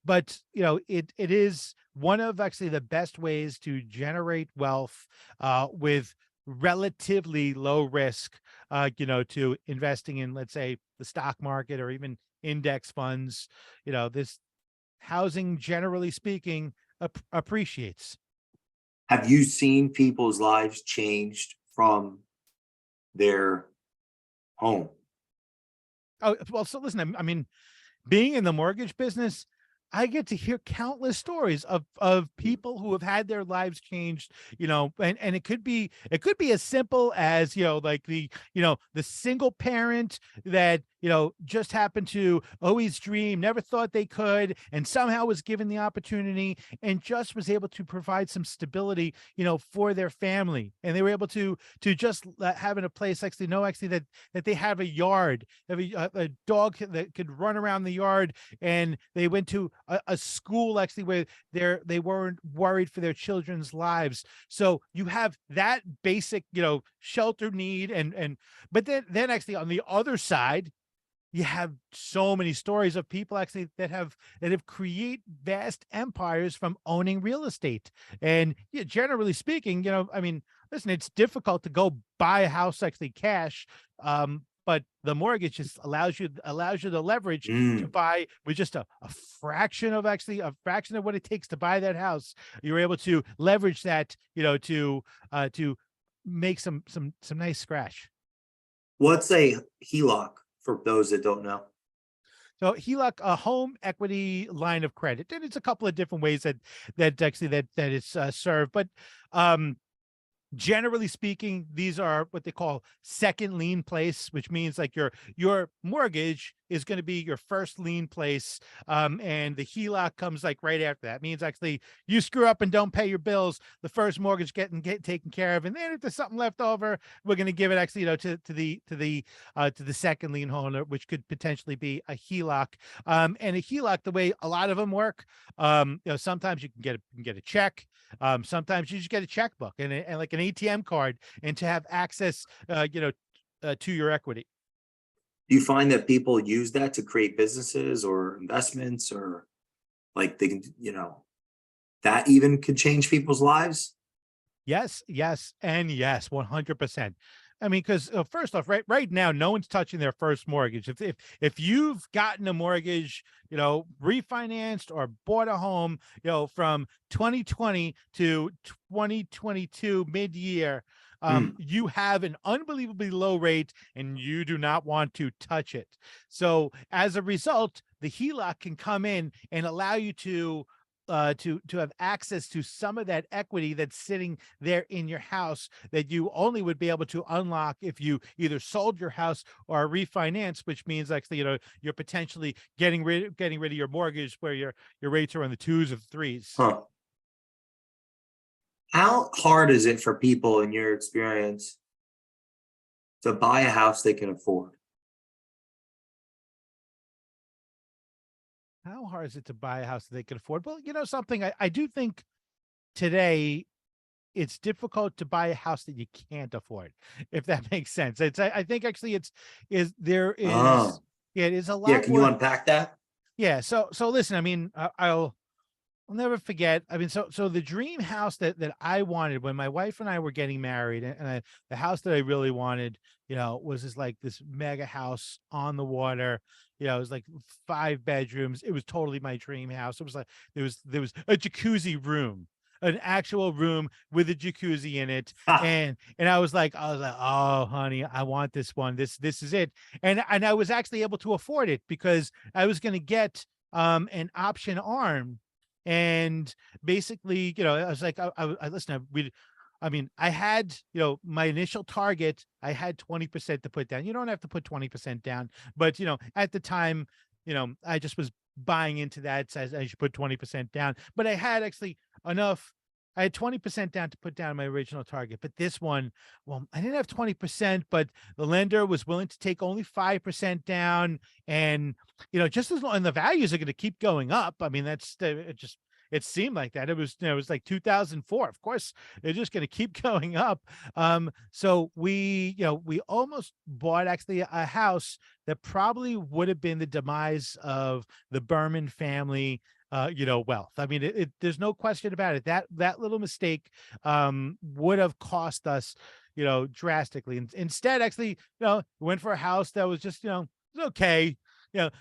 Speaker 2: But it is one of actually the best ways to generate wealth with relatively low risk, to investing in, let's say, the stock market or even index funds. This housing, generally speaking, appreciates.
Speaker 1: Have you seen people's lives changed from their home?
Speaker 2: Oh, well, so listen, I mean, being in the mortgage business, I get to hear countless stories of people who have had their lives changed, and it could be as simple as, like the single parent that, just happened to always dream, never thought they could, and somehow was given the opportunity and just was able to provide some stability, for their family. And they were able to just have in a place actually that they have a yard, have a dog that could run around the yard, and they went to a school actually where they weren't worried for their children's lives. So you have that basic, shelter need, but then actually on the other side, you have so many stories of people actually that have create vast empires from owning real estate. And yeah, generally speaking, I mean, listen, it's difficult to go buy a house actually cash. But the mortgage just allows you the leverage to
Speaker 1: Mm.
Speaker 2: buy with just a fraction of what it takes to buy that house. You're able to leverage that, to make some nice scratch.
Speaker 1: What's a HELOC for those that don't know?
Speaker 2: So HELOC, a home equity line of credit, and it's a couple of different ways that actually that it's served. But Generally speaking, these are what they call second lien place, which means like your mortgage is going to be your first lien place, and the HELOC comes like right after that. Means actually you screw up and don't pay your bills, the first mortgage get taken care of, and then if there's something left over, we're going to give it actually, to the second lien holder, which could potentially be a HELOC. And a HELOC, the way a lot of them work, sometimes you can get a check. Sometimes you just get a checkbook and like an ATM card, and to have access, to your equity.
Speaker 1: Do you find that people use that to create businesses or investments, or like they can, that even could change people's lives?
Speaker 2: Yes, yes, and yes, 100%. I mean, because first off, right now, no one's touching their first mortgage. If you've gotten a mortgage, refinanced or bought a home, from 2020 to 2022 mid-year,
Speaker 1: Hmm.
Speaker 2: you have an unbelievably low rate, and you do not want to touch it. So as a result, the HELOC can come in and allow you to have access to some of that equity that's sitting there in your house that you only would be able to unlock if you either sold your house or refinance, which means actually, you're potentially getting rid of your mortgage where your rates are on the twos or threes.
Speaker 1: Huh. How hard is it for people, in your experience, to buy a house they can afford?
Speaker 2: How hard is it to buy a house that they can afford? Well, something, I do think today it's difficult to buy a house that you can't afford, if that makes sense. I think actually there is,
Speaker 1: Oh,
Speaker 2: yeah, it is a
Speaker 1: yeah.
Speaker 2: lot
Speaker 1: Can you
Speaker 2: more.
Speaker 1: unpack that?
Speaker 2: Yeah. So listen, I mean, I'll never forget. I mean, so the dream house that I wanted when my wife and I were getting married, the house that I really wanted, was this mega house on the water. It was like 5 bedrooms. It was totally my dream house. It was like there was a jacuzzi room, an actual room with a jacuzzi in it.
Speaker 1: Ha.
Speaker 2: And I was like, oh honey, I want this one. This is it. And I was actually able to afford it because I was going to get an option arm. And basically, I was like, I listen, I mean, I had, my initial target, I had 20% to put down. You don't have to put 20% down, but, at the time, I just was buying into that. Says I should put 20% down, but I had actually enough. I had 20% down to put down my original target, but this one, well, I didn't have 20%, but the lender was willing to take only 5% down. And, just as long, and the values are going to keep going up. I mean, it seemed like that. It was like 2004. Of course, they're just going to keep going up. So we almost bought actually a house that probably would have been the demise of the Berman family, wealth. I mean, there's no question about it. That little mistake, would have cost us, drastically. And instead, actually, we went for a house that was just, it was okay.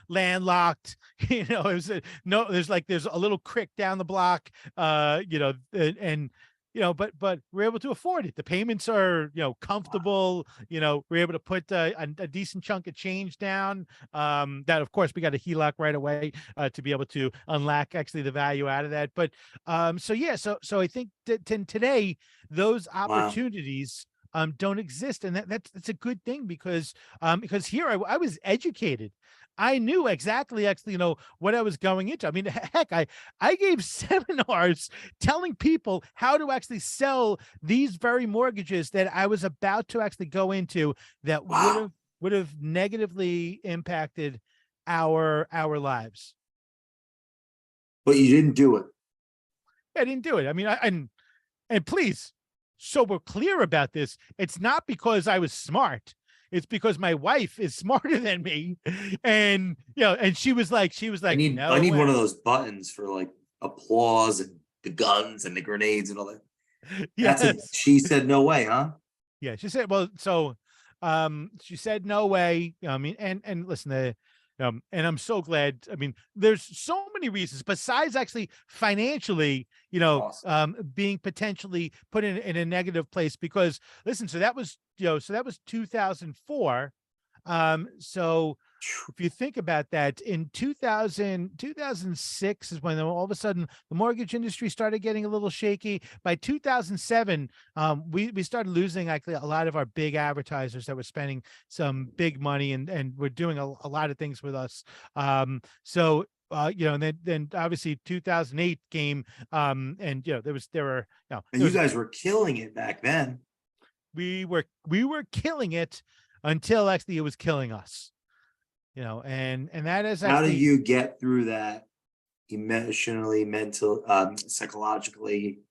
Speaker 2: Landlocked. It was no. There's a little creek down the block. And but we're able to afford it. The payments are comfortable. We're able to put a decent chunk of change down. That of course we got a HELOC right away to be able to unlock actually the value out of that. But so yeah, so I think that today those
Speaker 1: Wow.
Speaker 2: opportunities don't exist, and that's a good thing because here I was educated. I knew exactly actually, what I was going into. I mean, heck, I gave seminars telling people how to actually sell these very mortgages that I was about to actually go into that
Speaker 1: Wow.
Speaker 2: would have negatively impacted our lives.
Speaker 1: But you didn't do it.
Speaker 2: I didn't do it. I mean, and please, so we're clear about this. It's not because I was smart. It's because my wife is smarter than me. And and she was like,
Speaker 1: I
Speaker 2: no
Speaker 1: need one
Speaker 2: way.
Speaker 1: of those buttons for like applause and the guns and the grenades and all that.
Speaker 2: Yes.
Speaker 1: She said no way, huh?
Speaker 2: Yeah. She said, well, so she said no way. I mean, and listen, and I'm so glad. I mean, there's so many reasons besides actually financially,
Speaker 1: Awesome.
Speaker 2: being potentially put in a negative place because listen, so that was 2004. So if you think about that, in 2006 is when all of a sudden the mortgage industry started getting a little shaky. By 2007, we started losing actually a lot of our big advertisers that were spending some big money and were doing a lot of things with us. So and then obviously 2008 came, and there were,
Speaker 1: And
Speaker 2: there
Speaker 1: you
Speaker 2: was
Speaker 1: guys were killing it back then.
Speaker 2: we were killing it until actually it was killing us. And that is
Speaker 1: How do
Speaker 2: actually,
Speaker 1: you get through that emotionally, mental, psychologically?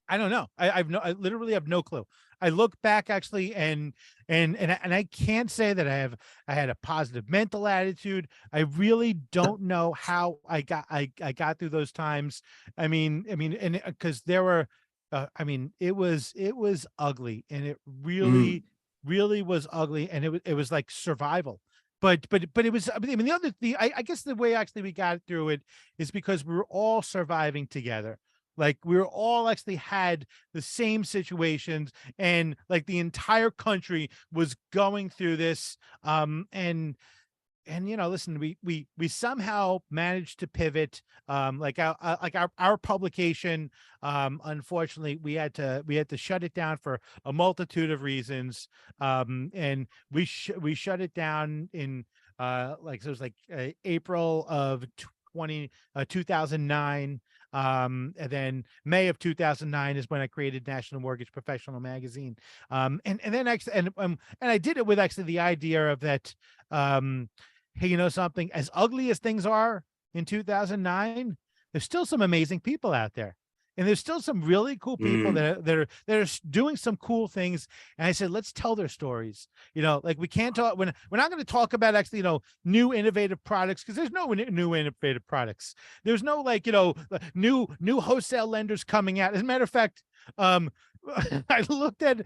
Speaker 2: I don't know. I literally have no clue. I look back actually, and I can't say that I had a positive mental attitude. I really don't know how I got through those times. And because there were, it was ugly, and it
Speaker 1: Mm,
Speaker 2: really was ugly, and it was like survival. But it was, I guess the way actually we got through it is because we were all surviving together. Like we were all actually had the same situations, and like the entire country was going through this. And listen, we somehow managed to pivot. Our publication, unfortunately, we had to shut it down for a multitude of reasons. And we shut it down in, so it was like April of 2009. And then May of 2009 is when I created National Mortgage Professional Magazine. And then actually, and I did it with actually the idea of that. Hey, something, as ugly as things are in 2009, there's still some amazing people out there. And there's still some really cool people
Speaker 1: mm.
Speaker 2: that are doing some cool things. And I said, let's tell their stories. Like we can't talk when we're not going to talk about actually, new innovative products, because there's no new innovative products. There's no new wholesale lenders coming out. As a matter of fact, um, I looked at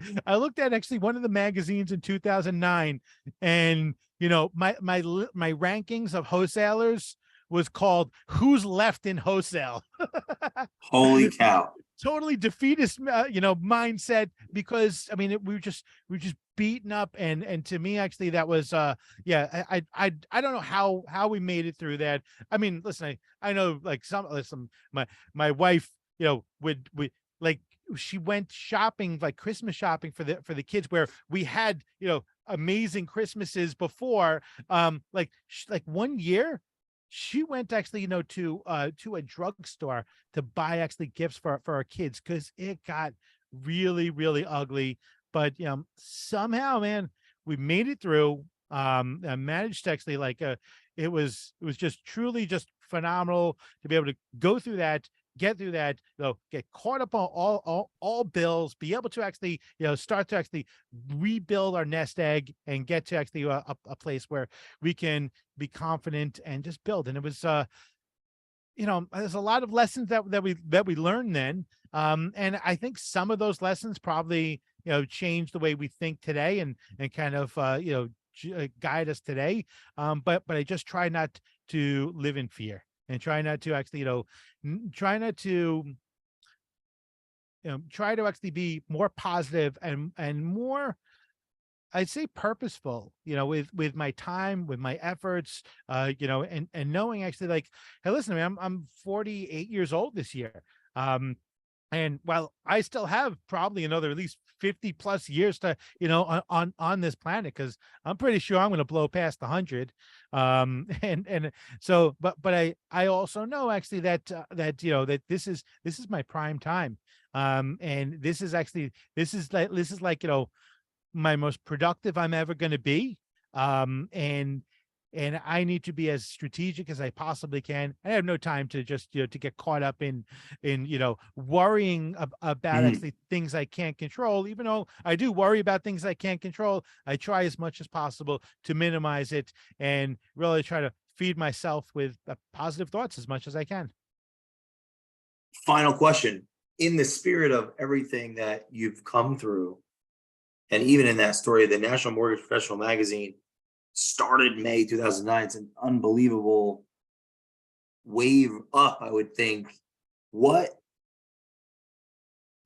Speaker 2: actually one of the magazines in 2009, and my rankings of wholesalers was called "Who's Left in Wholesale."
Speaker 1: Holy cow.
Speaker 2: Totally defeatist, mindset, because we were just beaten up, and to me actually that was, yeah, I don't know how we made it through that. Listen, I know, like, my wife, would like, she went shopping, like Christmas shopping for the kids, where we had, amazing Christmases before. Like one year she went actually, to a drugstore to buy actually gifts for our kids, because it got really, really ugly. But somehow, man, we made it through. I managed to actually, it was just truly just phenomenal to be able to go through that, get through that, get caught up on all bills, be able to actually, start to actually rebuild our nest egg, and get to actually a place where we can be confident and just build. And it was, there's a lot of lessons that we learned then. And I think some of those lessons probably, change the way we think today, and kind of, guide us today. But I just try not to live in fear, and try not to actually, try not to, try to actually be more positive, and more, I'd say, purposeful, with my time, with my efforts, and knowing actually, like, hey, listen, man, I'm 48 years old this year. And while I still have probably another at least 50 plus years to, on this planet, because I'm pretty sure I'm going to blow past 100. And so, but I also know actually that this is my prime time. And this is like my most productive I'm ever going to be. And I need to be as strategic as I possibly can. I have no time to just, to get caught up in worrying about
Speaker 1: Mm.
Speaker 2: actually things I can't control. Even though I do worry about things I can't control, I try as much as possible to minimize it, and really try to feed myself with positive thoughts as much as I can.
Speaker 1: Final question. In the spirit of everything that you've come through, and even in that story, the National Mortgage Professional Magazine started May 2009. It's an unbelievable wave up, I would think. What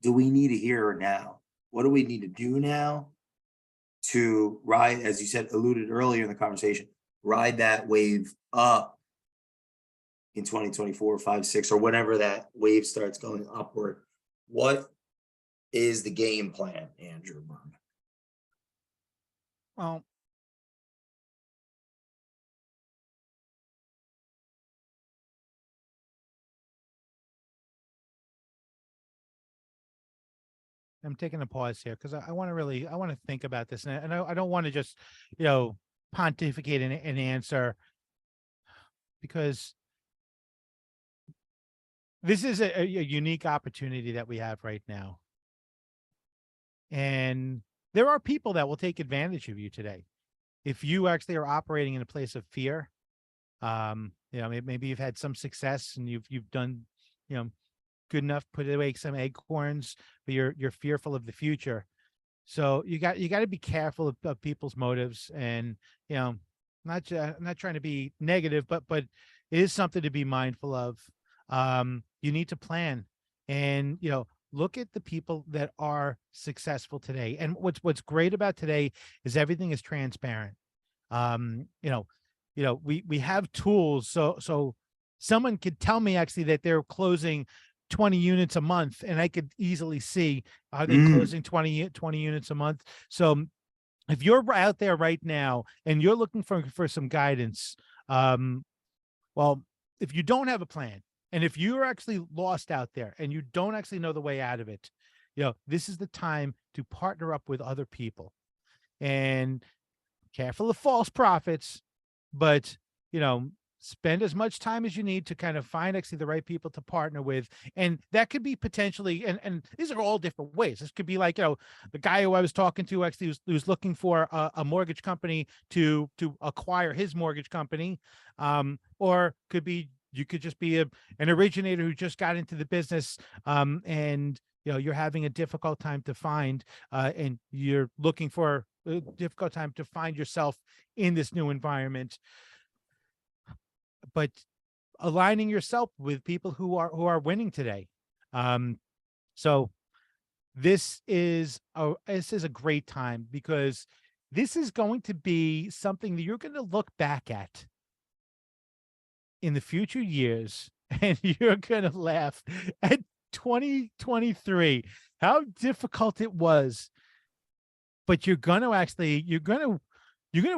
Speaker 1: do we need to hear now? What do we need to do now to ride, as you said, alluded earlier in the conversation, ride that wave up in 2024, 5, 6, or whenever that wave starts going upward? What is the game plan, Andrew Berman?
Speaker 2: Well, I'm taking a pause here because I want to I want to think about this, and I don't want to just, pontificate an answer, because this is a unique opportunity that we have right now. And there are people that will take advantage of you today. If you actually are operating in a place of fear, maybe you've had some success and you've done, good enough, put away some acorns, but you're fearful of the future. So you got to be careful of people's motives, and not trying to be negative, but it is something to be mindful of. You need to plan, and look at the people that are successful today. And what's great about today is everything is transparent. We have tools, so someone could tell me actually that they're closing 20 units a month, and I could easily see, are they closing 20 units a month? So if you're out there right now and you're looking for some guidance, well, if you don't have a plan, and if you're actually lost out there and you don't actually know the way out of it, this is the time to partner up with other people. And careful of false prophets, but spend as much time as you need to kind of find actually the right people to partner with. And that could be potentially, and these are all different ways. This could be like, the guy who I was talking to actually was looking for a mortgage company to acquire his mortgage company. Or could be, you could just be an originator who just got into the business, and you're having a difficult time to find, and you're looking for a difficult time to find yourself in this new environment. But aligning yourself with people who are winning today. So this is a great time, because this is going to be something that you're going to look back at in the future years, and you're going to laugh at 2023, how difficult it was. But you're going to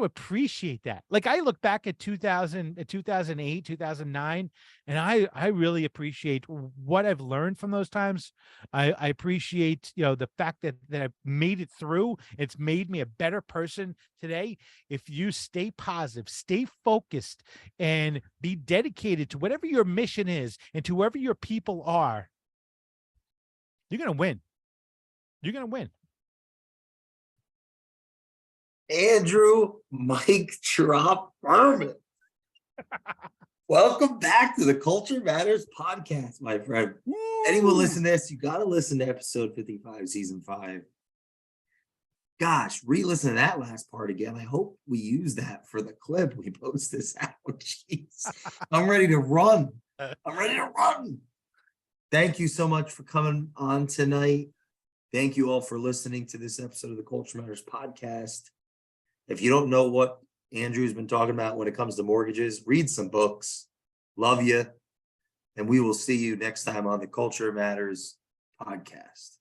Speaker 2: appreciate that. Like, I look back at 2008, 2009, and I really appreciate what I've learned from those times. I appreciate, the fact that I've made it through. It's made me a better person today. If you stay positive, stay focused, and be dedicated to whatever your mission is and to whoever your people are, you're going to win. You're going to win.
Speaker 1: Andrew Mike Drop Berman. Welcome back to the Culture Matters podcast, my friend.
Speaker 2: Woo!
Speaker 1: Anyone listen to this, you got to listen to episode 55, season 5. Gosh, re-listen to that last part again. I hope we use that for the clip we post this out. Jeez, I'm ready to run. Thank you so much for coming on tonight. Thank you all for listening to this episode of the Culture Matters podcast. If you don't know what Andrew's been talking about when it comes to mortgages, read some books. Love you. And we will see you next time on the Culture Matters podcast.